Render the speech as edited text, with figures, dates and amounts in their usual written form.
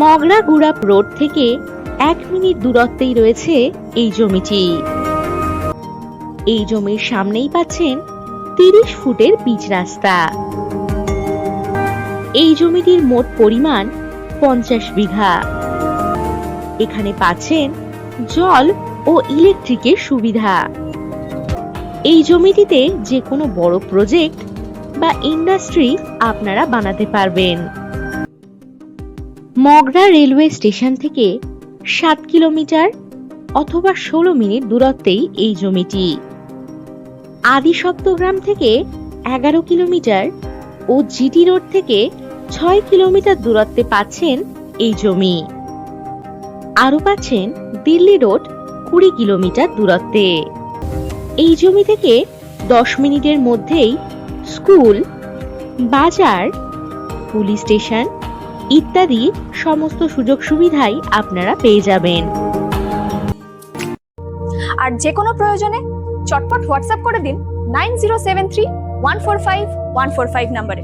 Mogra Gurap road থেকে 1 minute দূরত্বেই রয়েছে এই জমিটি। এই জমির সামনেই পাচ্ছেন 30 ফুটের পিচ রাস্তা। এই জমিটির মোট পরিমাণ 50 বিঘা। এখানে পাচ্ছেন জল ও ইলেকট্রিকের সুবিধা। এই জমিটিতে যে কোনো বড় প্রজেক্ট বা ইন্ডাস্ট্রি আপনারা বানাতে পারবেন। মগরা রেলওয়ে স্টেশন থেকে 7 কিলোমিটার অথবা 16 মিনিট দূরত্বেই এই জমিটি। আদিসপ্তগ্রাম থেকে 11 কিলোমিটার ও জিটি রোড থেকে 6 কিলোমিটার দূরত্বে পাচ্ছেন এই জমি। আরও পাচ্ছেন দিল্লি রোড 20 কিলোমিটার দূরত্বে। এই জমি থেকে 10 মিনিটের মধ্যেই স্কুল, বাজার, পুলিশ স্টেশন ইত্যাদি সমস্ত সুযোগ সুবিধাই আপনারা পেয়ে যাবেন। আর যে কোনো প্রয়োজনে চটপট হোয়াটসঅ্যাপ করে দিন 9073145145 নম্বরে।